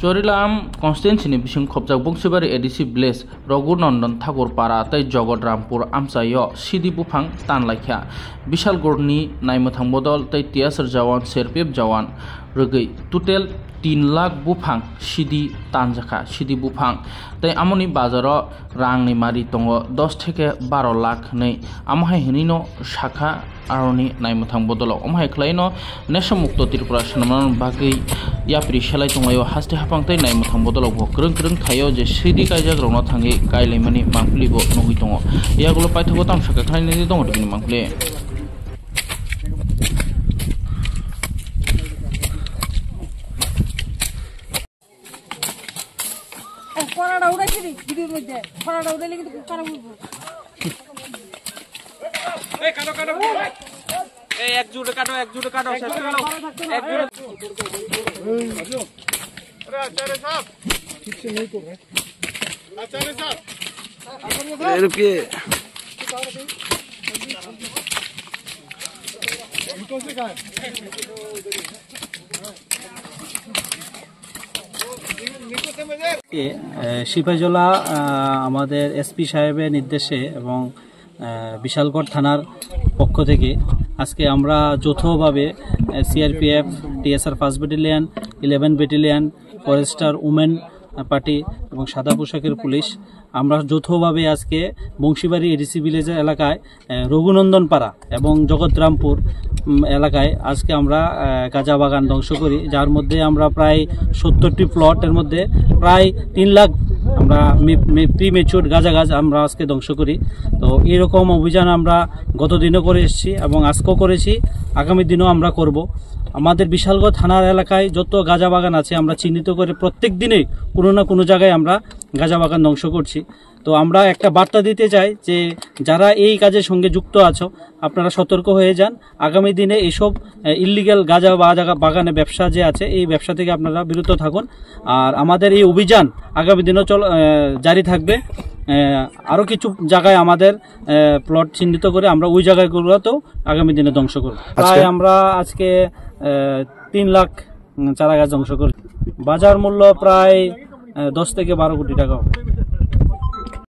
Charilam কনস্টিটুয়েন্সিनि बिसिं खबजाक बंसिबारि ADC village Raghunandan ठाकुरपारा तै जगतरामपुर आमसायो सिदि बुफां तानलायख्या विशालगढ़नि नायमोथां बदल तै टियासर जवान सेरपेप जवान रगै टोटेल 3 लाख बुफां सिदि तानजाखा सिदि बुफां तै आमनि बाजाराव रांनि मारि दङ 10 থেকে 12 लाख नै आमहाय हनिनो शाखा आरनि नायमोथां बदल अमहाय खलायनो नेशनल मुक्त त्रिपुरा सनमान बागै याप्रि सेलाय दंगायो हास्ते हाफांतै नायमोथां बदल ग्रों ग्रों थायो जे सिदि कायजाक रौना थाङै गायलायमानि मांफुलिबो नगै दङ यागुलो पाइथगो तामसाखा खालायनानै दङ दिनि मांफुलि পড়াটা উড়াইছি ভিডিওর মধ্যে পড়াটা উড়াইলে কিন্তু কারা বলবো এই কাটো কাটো এই এক জুড়ে কাটো শেষ করে নাও এক জুড়ে अरे आचार्य साहब ठीक से नहीं कर रहे आचार्य साहब रुकिए कौन से कहा সিপাহীজলা আমাদের এসপি সাহেবের নির্দেশে এবং বিশালগড় থানার পক্ষ থেকে আজকে আমরা যৌথভাবে CRPF TSR 1st battalion 11 battalion Forster women party এবং সাদা পোশাকের পুলিশ আমরা যৌথভাবে আজকে বংশীবাড়ি এডিসি ভিলেজ এলাকায় রঘুনন্দন পাড়া এবং জগতরামপুর এলাকায় আজকে আমরা গাঁজা বাগান ধ্বংস করি যার মধ্যে আমরা প্রায় 70টি প্লটের মধ্যে প্রায় 3 লাখ আমরা প্রিমেচুর গাঁজা গাছ আমরা আজকে ধ্বংস করি তো এরকম অভিযান আমরা গত দিনও করে এসেছি এবং আজকেও করেছি আগামী দিনও আমরা করব আমাদের বিশালগড় থানার এলাকায় যত গাঁজা বাগান আছে আমরা চিহ্নিত করে প্রত্যেক দিনে কোনো না কোনো জায়গায় আমরা গাঁজা বাগান ধ্বংস করছি তো আমরা একটা বার্তা দিতে চাই যে যারা এই কাজের সঙ্গে যুক্ত আছো আপনারা সতর্ক হয়ে যান আগামী দিনে এইসব ইল্লিগ্যাল গাঁজা বাগানে ব্যবসা যে আছে এই ব্যবসা থেকে আপনারা বিরত থাকুন আর আমাদের এই অভিযান আগামী দিনও জারি থাকবে আরও কিছু জায়গায় আমাদের প্লট চিহ্নিত করে আমরা ওই জায়গাগুলোতেও আগামী দিনে ধ্বংস করব তাই আমরা আজকে 3 লাখ চারা গাছ ধ্বংস করি বাজার মূল্য প্রায় 10 থেকে 12 কোটি টাকা।